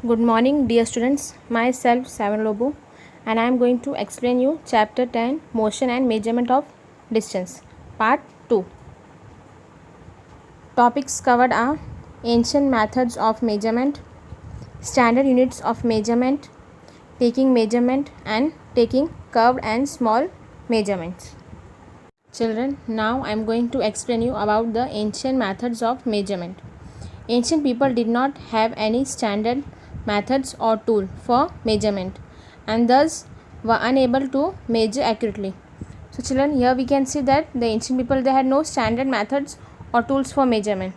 Good morning, dear students. Myself, Savan Lobu, and I am going to explain you Chapter 10 Motion and Measurement of Distance, Part 2. Topics covered are ancient methods of measurement, standard units of measurement, taking measurement, and taking curved and small measurements. Children, now I am going to explain you about the ancient methods of measurement. Ancient people did not have any standard methods or tool for measurement and thus were unable to measure accurately. So children, here we can see that the ancient people, they had no standard methods or tools for measurement,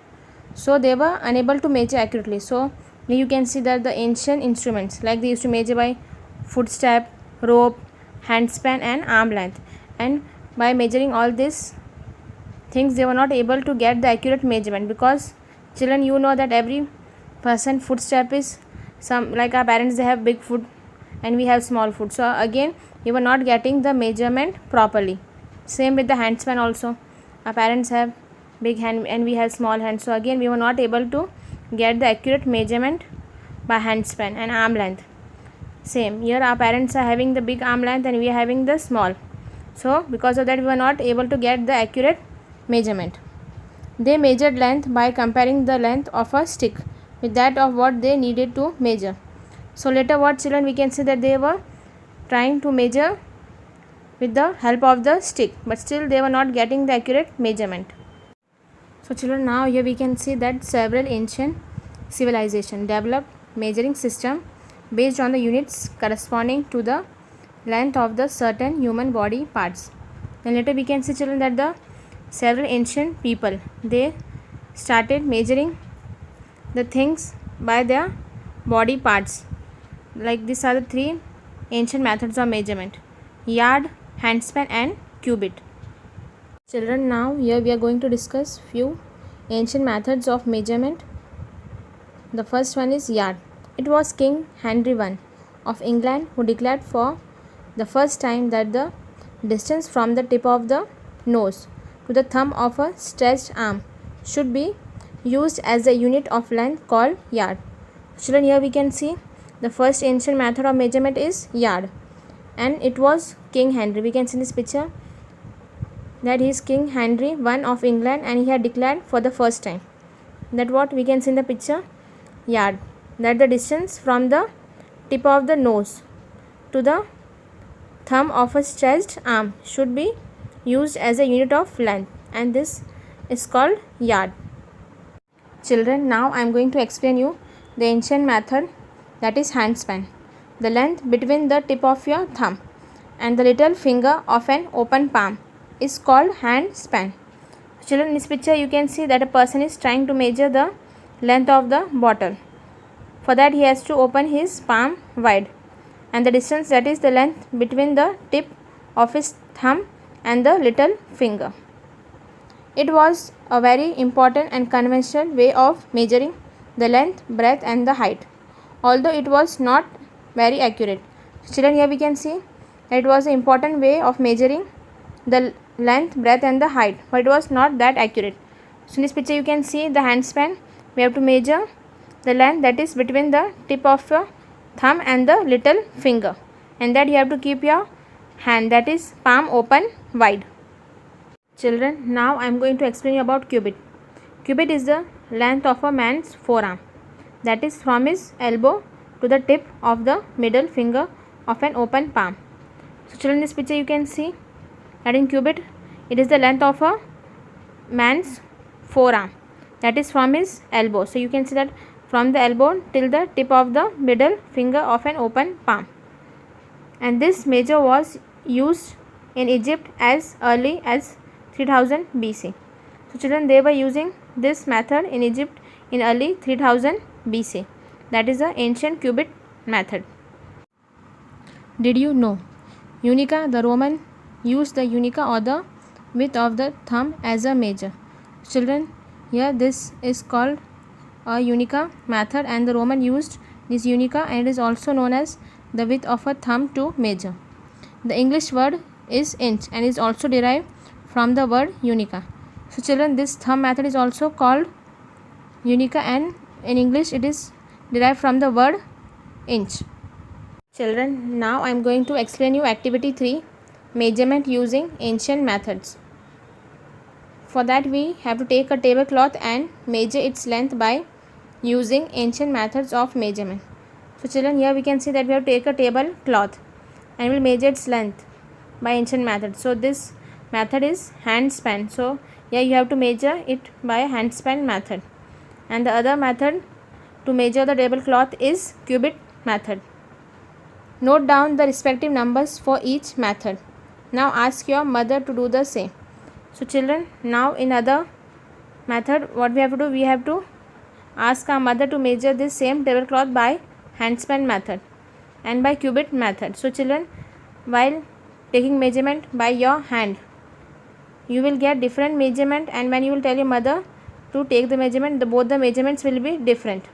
so they were unable to measure accurately. So here you can see that the ancient instruments, like they used to measure by footstep, rope, handspan and arm length, and by measuring all these things they were not able to get the accurate measurement, because children, you know that every person footstep is some, like our parents, they have big foot and we have small foot, so again we were not getting the measurement properly. Same with the handspan also, our parents have big hand and we have small hand, so again we were not able to get the accurate measurement by handspan and arm length. Same here, our parents are having the big arm length and we are having the small, so because of that we were not able to get the accurate measurement. They measured length by comparing the length of a stick with that of what they needed to measure. So later what, children, we can see that they were trying to measure with the help of the stick, but still they were not getting the accurate measurement. So children, now here we can see that several ancient civilizations developed measuring system based on the units corresponding to the length of the certain human body parts. Then later we can see, children, that the several ancient people, they started measuring the things by their body parts. Like these are the three ancient methods of measurement: yard, handspan and cubit. Children, now here we are going to discuss few ancient methods of measurement. The first one is yard. It was King Henry I of England who declared for the first time that the distance from the tip of the nose to the thumb of a stretched arm should be used as a unit of length called yard. Children, here we can see the first ancient method of measurement is yard, and it was King Henry. We can see in this picture that he is King Henry I of England and he had declared for the first time that what we can see in the picture, yard, that the distance from the tip of the nose to the thumb of a stretched arm should be used as a unit of length, and this is called yard. Children, now I am going to explain you the ancient method, that is handspan. The length between the tip of your thumb and the little finger of an open palm is called handspan. Children, in this picture you can see that a person is trying to measure the length of the bottle. For that he has to open his palm wide, and the distance, that is the length between the tip of his thumb and the little finger. It was a very important and conventional way of measuring the length, breadth and the height, although it was not very accurate. Children, here we can see that it was an important way of measuring the length, breadth and the height, but it was not that accurate. So in this picture you can see the handspan. We have to measure the length that is between the tip of your thumb and the little finger, and that you have to keep your hand, that is palm, open wide. Children, now I am going to explain you about cubit. Cubit is the length of a man's forearm, that is from his elbow to the tip of the middle finger of an open palm. So children, in this picture you can see that in cubit it is the length of a man's forearm, that is from his elbow. So you can see that from the elbow till the tip of the middle finger of an open palm, and this measure was used in Egypt as early as 3000 BC. So children, they were using this method in Egypt in early 3000 BC. That is the ancient cubit method. Did you know Unica, the Roman, used the Unica or the width of the thumb as a measure? Children, here this is called a Unica method, and the Roman used this Unica, and it is also known as the width of a thumb to measure. The English word is inch and is also derived from the word Unica. So children, this thumb method is also called Unica, and in English it is derived from the word inch. Children, now I am going to explain you activity 3, measurement using ancient methods. For that we have to take a tablecloth and measure its length by using ancient methods of measurement. So children, here we can see that we have to take a tablecloth and we'll measure its length by ancient method. So this method is hand span. So here you have to measure it by hand span method. And the other method to measure the tablecloth is cubit method. Note down the respective numbers for each method. Now ask your mother to do the same. So children, now in other method what we have to do, we have to ask our mother to measure this same tablecloth by handspan method and by cubit method. So children, while taking measurement by your hand, you will get different measurement, and when you will tell your mother to take the measurement, both the measurements will be different.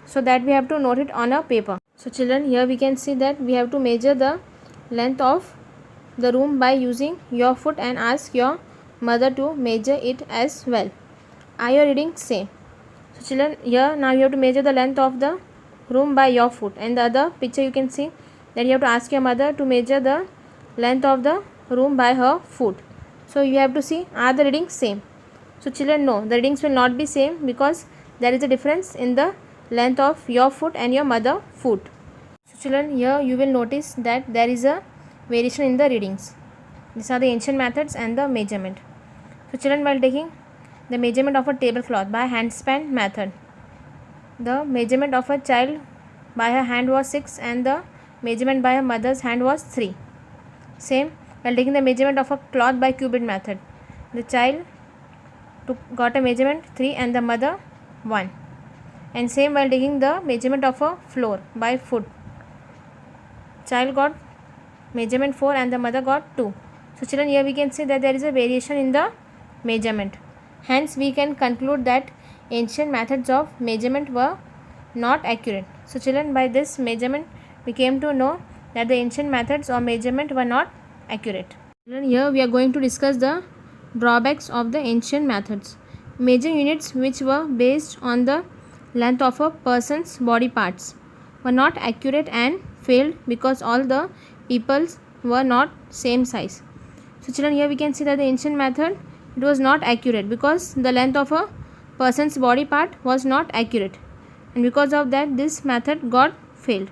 So that we have to note it on a paper. So children, here we can see that we have to measure the length of the room by using your foot and ask your mother to measure it as well. Are you reading same? So children, here now you have to measure the length of the room by your foot, and the other picture you can see that you have to ask your mother to measure the length of the room by her foot. So you have to see, are the readings same? So children, no, the readings will not be same because there is a difference in the length of your foot and your mother foot. So children, here you will notice that there is a variation in the readings. These are the ancient methods and the measurement. So children, while taking the measurement of a tablecloth by handspan method, the measurement of a child by her hand was 6 and the measurement by her mother's hand was 3. Same, while taking the measurement of a cloth by cubit method, the child got a measurement 3 and the mother 1. And same, while taking the measurement of a floor by foot, child got measurement 4 and the mother got 2. So children, here we can see that there is a variation in the measurement. Hence we can conclude that ancient methods of measurement were not accurate. So children, by this measurement we came to know that the ancient methods of measurement were not accurate. Children, here we are going to discuss the drawbacks of the ancient methods. Major units which were based on the length of a person's body parts were not accurate and failed because all the peoples were not same size. So children, here we can see that the ancient method, it was not accurate because the length of a person's body part was not accurate, and because of that this method got failed.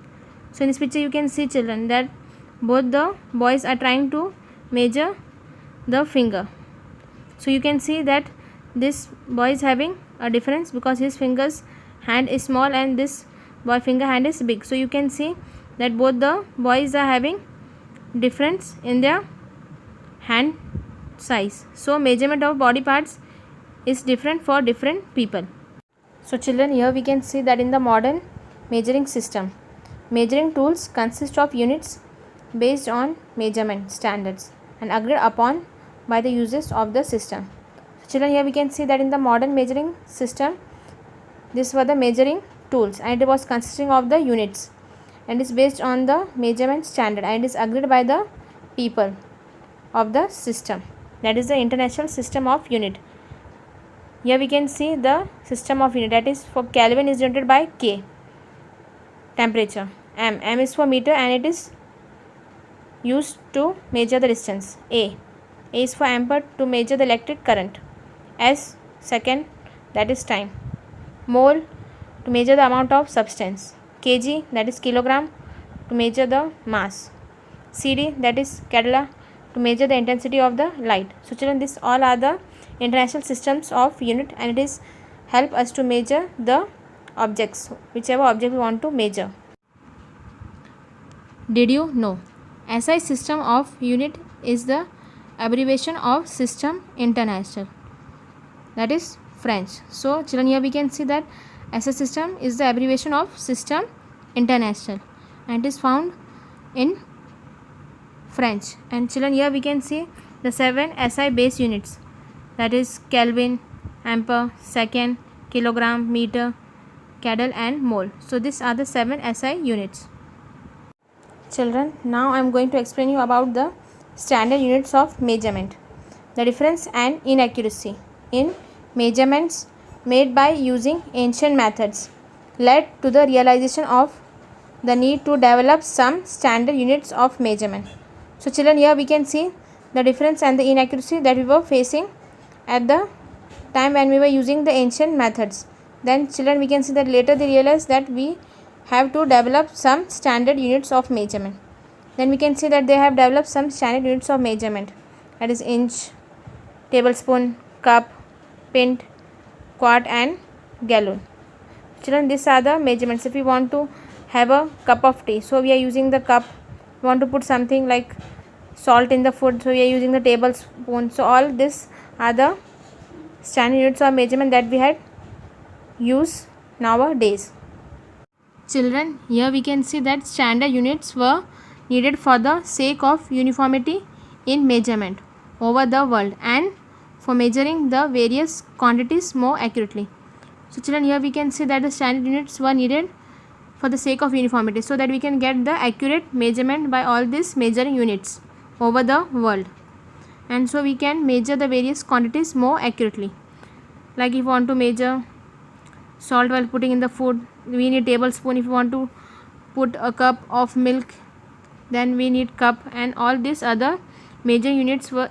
So in this picture you can see children that both the boys are trying to measure the finger. So you can see that this boy is having a difference because his fingers hand is small and this boy finger hand is big. So you can see that both the boys are having difference in their hand size. So measurement of body parts is different for different people. So children, here we can see that in the modern measuring system, measuring tools consist of units based on measurement standards and agreed upon by the users of the system. So children, here we can see that in the modern measuring system, these were the measuring tools and it was consisting of the units and is based on the measurement standard and is agreed by the people of the system. That is the international system of unit. Here we can see the system of unit, that is for Kelvin is denoted by K, temperature. M is for meter and it is used to measure the distance. A is for ampere to measure the electric current. S, second, that is time. Mole to measure the amount of substance. Kg, that is kilogram, to measure the mass. CD, that is candela, to measure the intensity of the light. So children, this all are the international systems of unit and it is help us to measure the objects, whichever object we want to measure. Did you know? SI system of unit is the abbreviation of System International, that is French. So children, here we can see that SI system is the abbreviation of System International and it is found in French. And children, here we can see the 7 SI base units, that is Kelvin, ampere, second, kilogram, meter, candle and mole. So these are the 7 SI units. Children, now I am going to explain you about the standard units of measurement. The difference and inaccuracy in measurements made by using ancient methods led to the realization of the need to develop some standard units of measurement. So children, here we can see the difference and the inaccuracy that we were facing at the time when we were using the ancient methods. Then children, we can see that later they realized that we have to develop some standard units of measurement. Then we can see that they have developed some standard units of measurement, that is inch, tablespoon, cup, pint, quart and gallon. Children, these are the measurements. If we want to have a cup of tea, so we are using the cup. We want to put something like salt in the food, so we are using the tablespoon. So all this are the standard units of measurement that we had used nowadays. Children, here we can see that standard units were needed for the sake of uniformity in measurement over the world and for measuring the various quantities more accurately. So children, here we can see that the standard units were needed for the sake of uniformity, so that we can get the accurate measurement by all these measuring units over the world, and so we can measure the various quantities more accurately. Like if you want to measure salt while putting in the food, we need tablespoon. If you want to put a cup of milk, then we need cup, and all these other major units were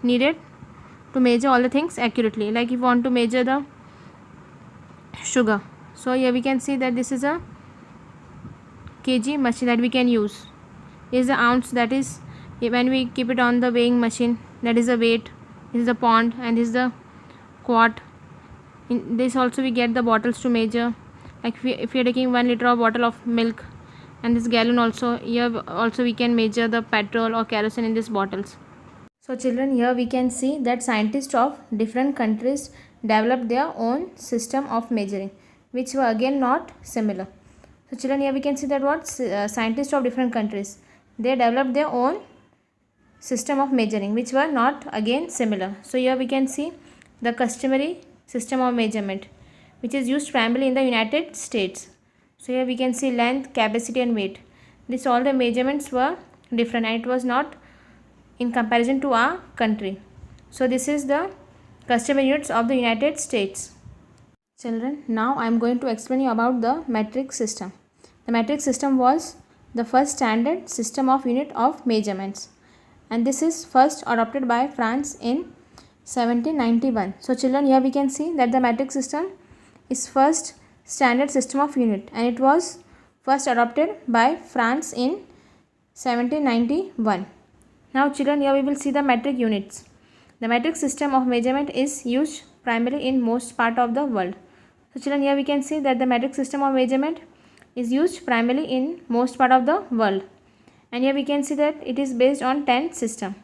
needed to measure all the things accurately. Like if you want to measure the sugar, so here we can see that this is a kg machine that we can use. Is the ounce, that is when we keep it on the weighing machine, that is the weight. This is the pound and this is the quart. In this also we get the bottles to measure. Like if we are taking 1 liter of bottle of milk, and this gallon also, here also we can measure the petrol or kerosene in these bottles. So children, here we can see that scientists of different countries developed their own system of measuring, which were again not similar. So children, here we can see that what scientists of different countries, they developed their own system of measuring, which were not again similar. So here we can see the customary system of measurement, which is used primarily in the United States. So here we can see length, capacity and weight. This all the measurements were different, and it was not in comparison to our country. So this is the customary units of the United States. Children, now I am going to explain you about the metric system. The metric system was the first standard system of unit of measurements, and this is first adopted by France in 1791. So children, here we can see that the metric system is first standard system of unit, and it was first adopted by France in 1791. Now children, here we will see the metric units. The metric system of measurement is used primarily in most part of the world. So children, here we can see that the metric system of measurement is used primarily in most part of the world, and here we can see that it is based on 10 system.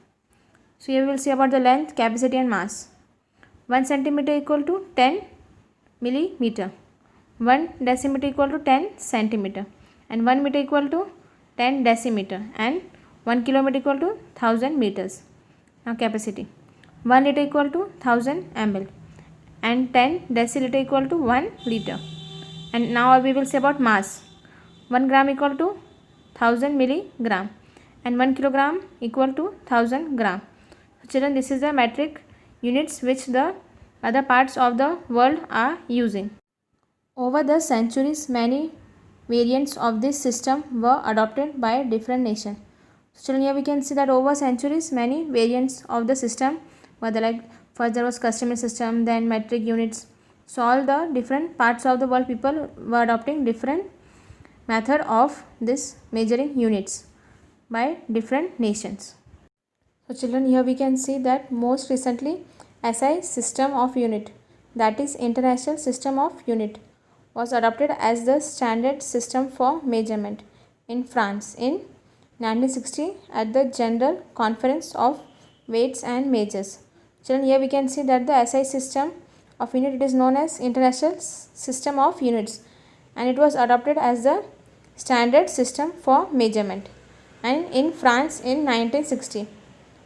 So here we will see about the length, capacity and mass. 1 centimeter equal to 10 millimeter, 1 decimeter equal to 10 centimeter, and 1 meter equal to 10 decimeter, and 1 kilometer equal to 1000 meters. Now capacity, 1 liter equal to 1000 ml, and 10 deciliter equal to 1 liter. And now we will say about mass. 1 gram equal to 1000 milligram, and 1 kilogram equal to 1000 gram. So children, this is the metric units which the other parts of the world are using. Over the centuries, many variants of this system were adopted by different nations. So children, here we can see that over centuries, many variants of the system were there. Like first there was customary system, then metric units. So all the different parts of the world, people were adopting different method of this measuring units by different nations. So children, here we can see that most recently SI system of unit, that is International System of Unit, was adopted as the standard system for measurement in France in 1960 at the General Conference of Weights and Measures. Children, here we can see that the SI system of unit, it is known as International System of Units, and it was adopted as the standard system for measurement and in France in 1960,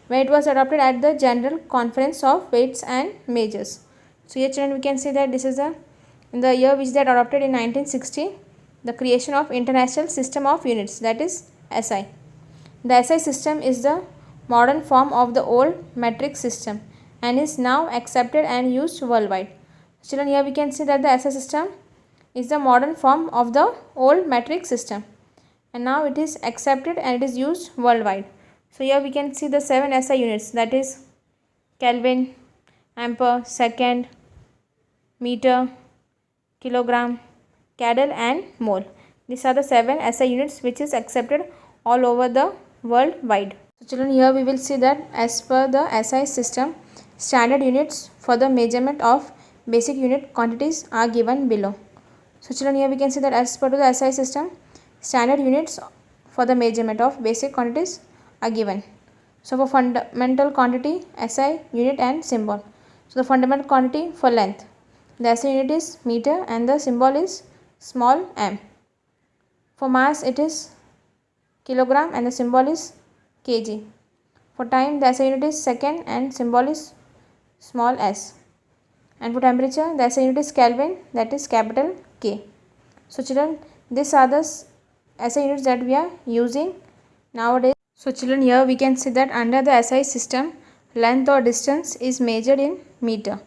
where it was adopted at the General Conference of Weights and Measures. So here children, we can see that this is in the year which they adopted in 1960, the creation of International System of Units, that is SI. The SI system is the modern form of the old metric system and is now accepted and used worldwide. Children, here we can see that the SI system is the modern form of the old metric system, and now it is accepted and it is used worldwide. So here we can see the 7 SI units, that is Kelvin, ampere, second, meter, kilogram, candle and mole. These are the 7 SI units which is accepted all over the worldwide. So children, here we will see that as per the SI system, standard units for the measurement of basic unit quantities are given below. So children, here we can see that as per the SI system, standard units for the measurement of basic quantities are given. So for fundamental quantity, SI unit and symbol. So the fundamental quantity for length, the SI unit is meter and the symbol is small m. For mass it is kilogram and the symbol is kg. For time the SI unit is second and symbol is small s. And for temperature the SI unit is Kelvin, that is capital K. So children, these are the SI units that we are using nowadays. So children, here we can see that under the SI system, length or distance is measured in meter.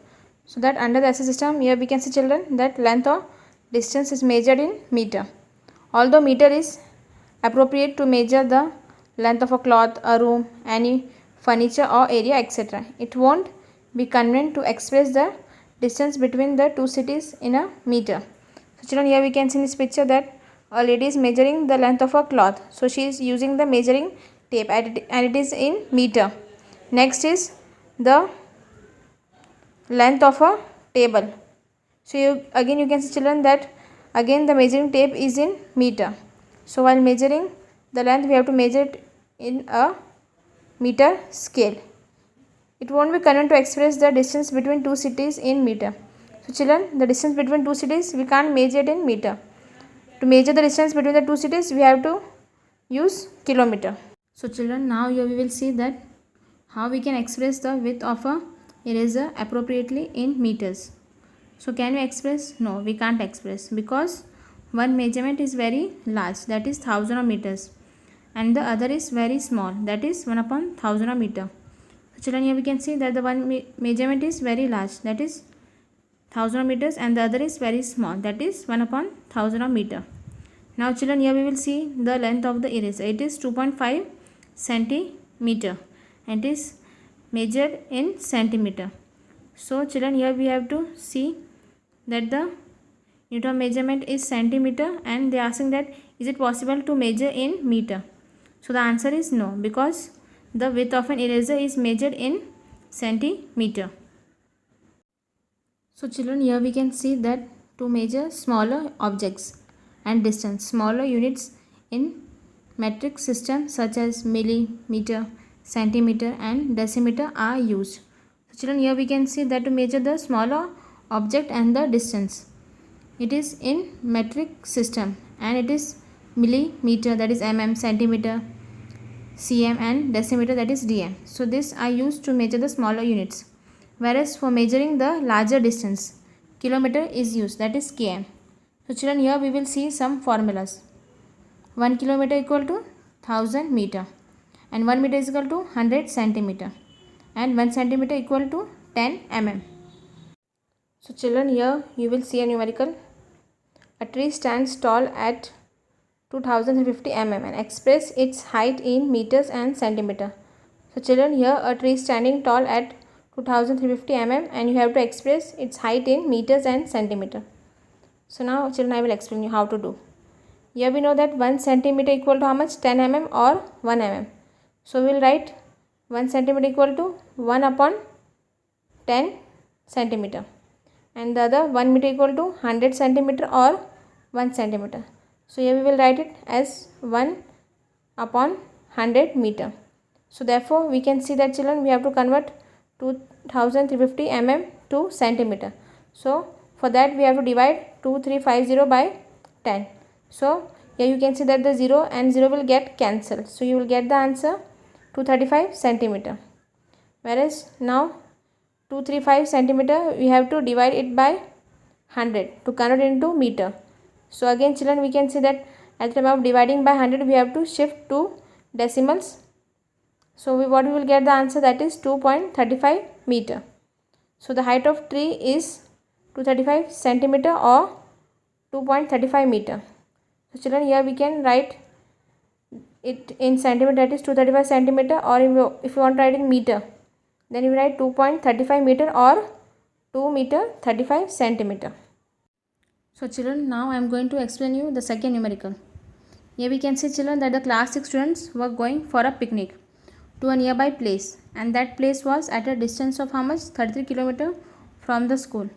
So that under the SI system, here we can see children that length or distance is measured in meter. Although meter is appropriate to measure the length of a cloth, a room, any furniture or area, etc., it won't be convenient to express the distance between the two cities in a meter. So children, here we can see in this picture that a lady is measuring the length of a cloth. So she is using the measuring tape and it is in meter. Next is the length of a table. So you can see children that again the measuring tape is in meter. So while measuring the length, we have to measure it in a meter scale. It won't be convenient to express the distance between two cities in meter. So children, the distance between two cities we can't measure it in meter. To measure the distance between the two cities, we have to use kilometer. So children, now here we will see that how we can express the width of a eraser appropriately in meters. So can we express? No, we can't express, because one measurement is very large, that is 1000 of meters, and the other is very small, that is 1 upon 1000 of meter. So children, here we can see that the one measurement is very large, that is 1000 of meters, and the other is very small, that is 1 upon 1000 of meter. Now children, here we will see the length of the eraser. It is 2.5 centimeter and it is measured in centimeter. So children, here we have to see that the unit of measurement is centimeter, and they are asking that is it possible to measure in meter. So the answer is no, because the width of an eraser is measured in centimeter. So children, here we can see that to measure smaller objects and distance, smaller units in metric system such as millimeter, centimeter and decimeter are used. So children, here we can see that to measure the smaller object and the distance, it is in metric system and it is millimeter, that is mm, centimeter, cm and decimeter, that is dm. So this are used to measure the smaller units, whereas for measuring the larger distance, kilometer is used, that is km. So children, here we will see some formulas. 1 kilometer equal to 1000 meter, and 1 meter is equal to 100 centimeter, and 1 centimeter equal to 10 mm. So children, here you will see a numerical. A tree stands tall at 2050 mm and express its height in meters and centimeter. So children, here a tree standing tall at 2350 mm and you have to express its height in meters and centimeter. So now children, I will explain you how to do. Here we know that 1 centimeter equal to how much? 10 mm or 1 mm. So we will write 1 centimeter equal to 1 upon 10 centimeter, and the other 1 meter equal to 100 centimeter or 1 centimeter. So here we will write it as 1 upon 100 meter. So therefore we can see that children, we have to convert 2350 mm to centimeter. So for that we have to divide 2350 by 10. So here you can see that the 0 and 0 will get cancelled. So you will get the answer 235 centimeter. Whereas now 235 centimeter we have to divide it by 100 to convert it into meter. So again children, we can see that at the time of dividing by 100 we have to shift to decimals. So what we will get the answer, that is 2.35 meter. So the height of tree is 235 centimeter or 2.35 meter. So children, here we can write it in centimeter, that is 235 centimeter, or if you want to write in meter, then you write 2.35 meter or 2 meter 35 centimeter. So children, now I am going to explain you the second numerical. Here we can see children that the class 6 students were going for a picnic to a nearby place, and that place was at a distance of how much? 33 kilometer from the school.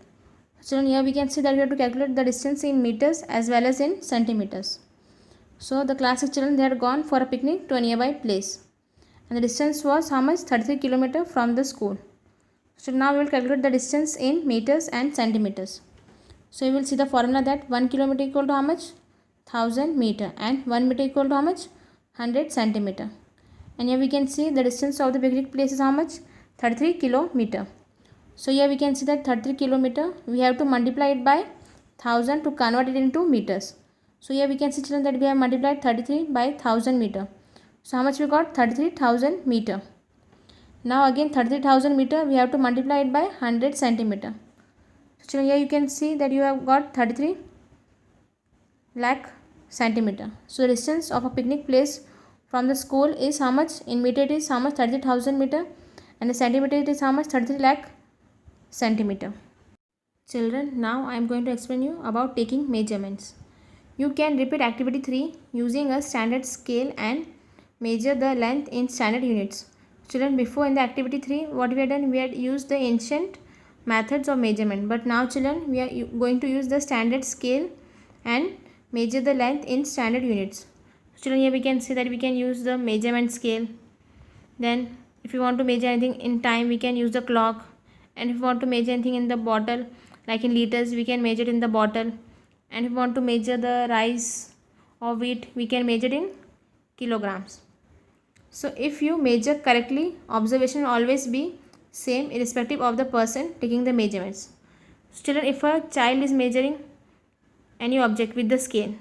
Children, here we can see that we have to calculate the distance in meters as well as in centimeters. So the class 6 children, they had gone for a picnic to a nearby place, and the distance was how much? 33 kilometer from the school. So now we will calculate the distance in meters and centimeters. So you will see the formula that 1 kilometer equal to how much? 1000 meter, and 1 meter equal to how much? 100 centimeter. And here we can see the distance of the picnic place is how much? 33 kilometer. So here we can see that 33 kilometer, we have to multiply it by 1000 to convert it into meters. So here we can see children that we have multiplied 33 by 1000 meter. So how much we got? 33,000 meter. Now again 33,000 meter, we have to multiply it by 100 centimeter. So children, here you can see that you have got 33 lakh centimeter. So the distance of a picnic place from the school is how much? In meter it is how much? 33,000 meter, and the centimeter it is how much? 33 lakh centimeter. Children, now I am going to explain you about taking measurements. You can repeat activity 3 using a standard scale and measure the length in standard units. Children, before in the activity 3, what we had done? We had used the ancient methods of measurement, but now children, we are going to use the standard scale and measure the length in standard units. Children, here we can see that we can use the measurement scale. Then if you want to measure anything in time, we can use the clock. And if you want to measure anything in the bottle, like in liters, we can measure it in the bottle. And if you want to measure the rice or wheat, we can measure it in kilograms. So if you measure correctly, observation will always be same irrespective of the person taking the measurements. So children, if a child is measuring any object with the scale,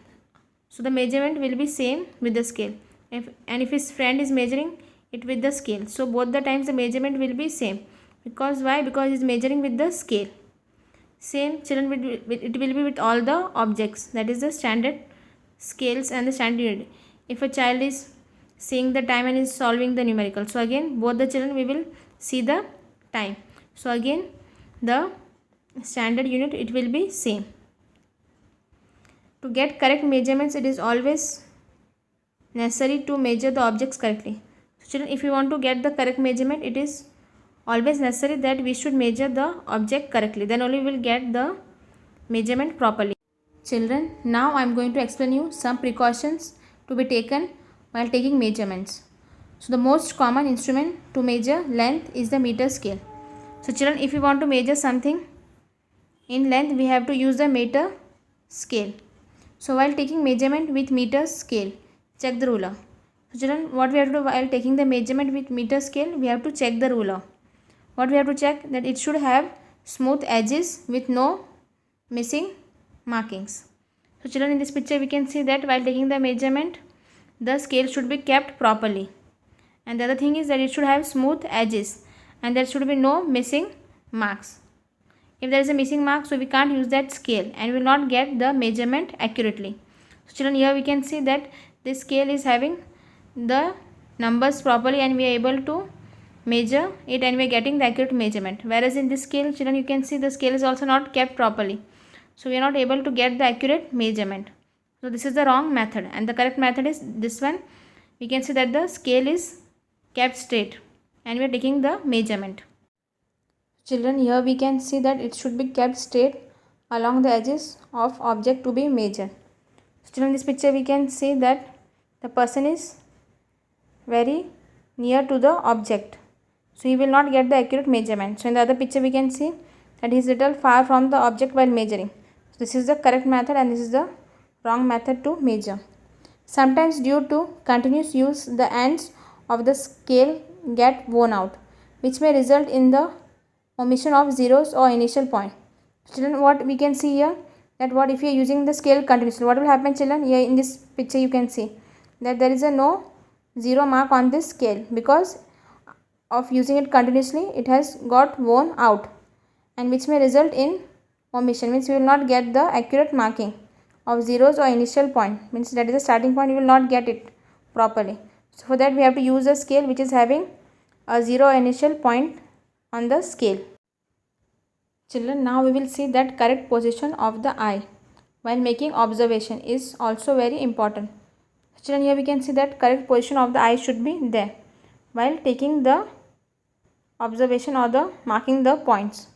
so the measurement will be same with the scale. If his friend is measuring it with the scale, so both the times the measurement will be same. Because why? Because he is measuring with the scale. Same children, it will be with all the objects, that is the standard scales and the standard unit. If a child is seeing the time and is solving the numerical, so again both the children we will see the time. So again the standard unit it will be same. To get correct measurements, it is always necessary to measure the objects correctly. So children, if you want to get the correct measurement, it is always necessary that we should measure the object correctly. Then only we will get the measurement properly. Children, now I am going to explain you some precautions to be taken while taking measurements. So the most common instrument to measure length is the meter scale. So children, if you want to measure something in length, we have to use the meter scale. So while taking measurement with meter scale, check the ruler. So children, what we have to do while taking the measurement with meter scale, we have to check the ruler. What we have to check? That it should have smooth edges with no missing markings. So children, in this picture we can see that while taking the measurement, the scale should be kept properly. And the other thing is that it should have smooth edges and there should be no missing marks. If there is a missing mark, so we can't use that scale and will not get the measurement accurately. So children, here we can see that this scale is having the numbers properly and we are able to measure it and we are getting the accurate measurement. Whereas in this scale, children, you can see the scale is also not kept properly. So we are not able to get the accurate measurement. So this is the wrong method, and the correct method is this one. We can see that the scale is kept straight and we are taking the measurement. Children, here we can see that it should be kept straight along the edges of object to be measured. Still in this picture we can see that the person is very near to the object, so he will not get the accurate measurement. So in the other picture we can see that he is little far from the object while measuring. So this is the correct method and this is the wrong method to measure. Sometimes due to continuous use, the ends of the scale get worn out, which may result in the omission of zeros or initial point. Children, what we can see here, that what if you are using the scale continuously, what will happen children? Here in this picture you can see that there is a no zero mark on this scale because of using it continuously it has got worn out, and which may result in omission, means you will not get the accurate marking of zeros or initial point, means that is the starting point, you will not get it properly. So for that we have to use a scale which is having a 0 initial point on the scale. Children, now we will see that correct position of the eye while making observation is also very important. Children, here we can see that correct position of the eye should be there while taking the observation or the marking the points.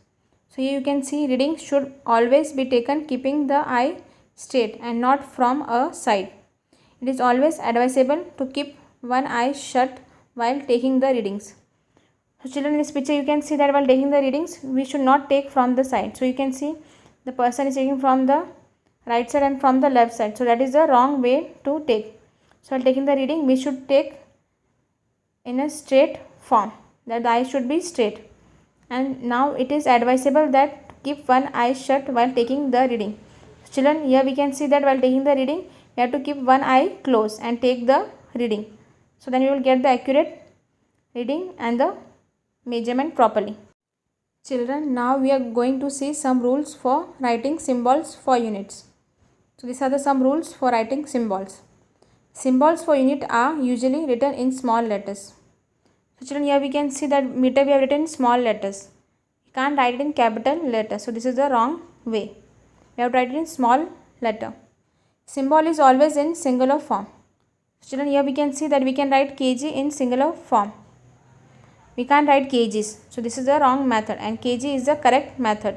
So here you can see reading should always be taken keeping the eye straight and not from a side. It is always advisable to keep one eye shut while taking the readings. So children, in this picture you can see that while taking the readings we should not take from the side. So you can see the person is taking from the right side and from the left side. So that is the wrong way to take. So while taking the reading we should take in a straight form, that the eye should be straight. And now it is advisable that to keep one eye shut while taking the reading. So children, here we can see that while taking the reading you have to keep one eye closed and take the reading. So then you will get the accurate reading and the measurement properly. Children, now we are going to see some rules for writing symbols for units. So these are the some rules for writing symbols. Symbols for unit are usually written in small letters. So children, here we can see that meter we have written in small letters. You can't write it in capital letters. So this is the wrong way. We have to write it in small letter. Symbol is always in singular form. So children, here we can see that we can write kg in singular form. We can't write kgs. So this is the wrong method and kg is the correct method.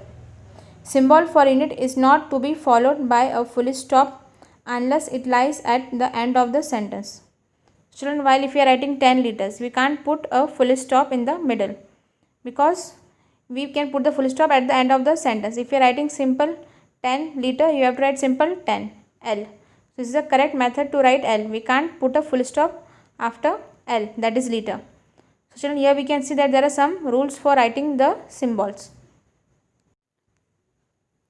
Symbol for unit is not to be followed by a full stop unless it lies at the end of the sentence. Children, while if we are writing 10 liters, we can't put a full stop in the middle because we can put the full stop at the end of the sentence. If you are writing simple 10 liter, you have to write simple 10 L. This is the correct method to write L. We can't put a full stop after L, that is liter. So children, here we can see that there are some rules for writing the symbols.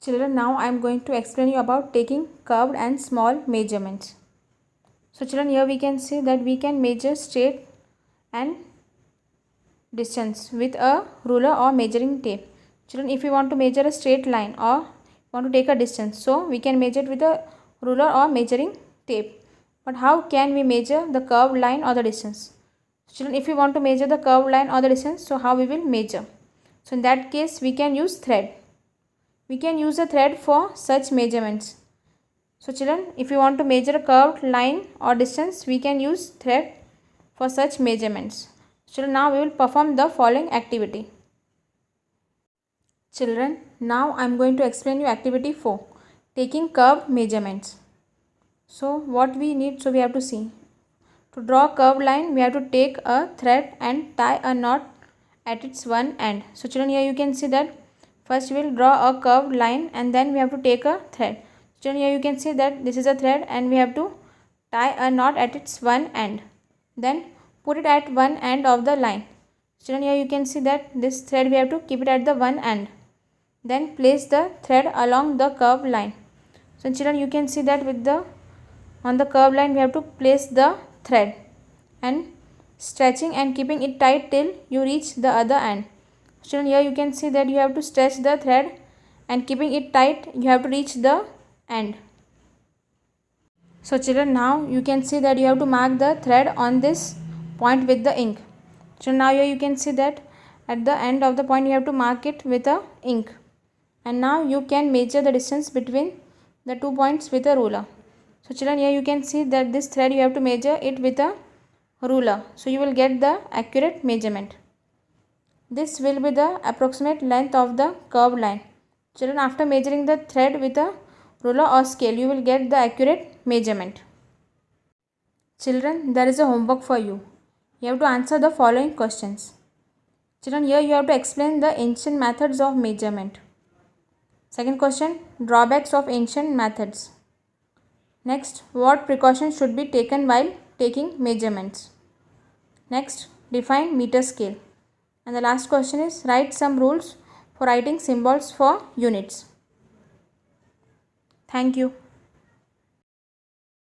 Children, now I am going to explain you about taking curved and small measurements. So children, here we can see that we can measure straight and distance with a ruler or measuring tape. Children, if you want to measure a straight line or want to take a distance, so we can measure it with a ruler or measuring tape. But how can we measure the curved line or the distance? Children, if we want to measure the curved line or the distance, so how we will measure? So in that case we can use thread. We can use a thread for such measurements. So children, if you want to measure a curved line or distance, we can use thread for such measurements. Children, now we will perform the following activity. Children, now I am going to explain you activity 4, taking curved measurements. So what we need, so we have to see. To draw a curved line, we have to take a thread and tie a knot at its one end. So children, here you can see that first we will draw a curved line and then we have to take a thread. Children, here you can see that this is a thread and we have to tie a knot at its one end. Then put it at one end of the line. Children, here you can see that this thread we have to keep it at the one end. Then place the thread along the curved line. So children, you can see that on the curved line we have to place the thread and stretching and keeping it tight till you reach the other end. Children, here you can see that you have to stretch the thread and keeping it tight you have to reach the end. So children, now you can see that you have to mark the thread on this point with the ink. So now here you can see that at the end of the point you have to mark it with a ink. And now you can measure the distance between the 2 points with a ruler. So children, here you can see that this thread you have to measure it with a ruler. So you will get the accurate measurement. This will be the approximate length of the curved line. Children, after measuring the thread with a ruler or scale, you will get the accurate measurement. Children, there is a homework for you. You have to answer the following questions. Children, here you have to explain the ancient methods of measurement. Second question, drawbacks of ancient methods. Next, what precautions should be taken while taking measurements. Next, define meter scale. And the last question is, write some rules for writing symbols for units. Thank you.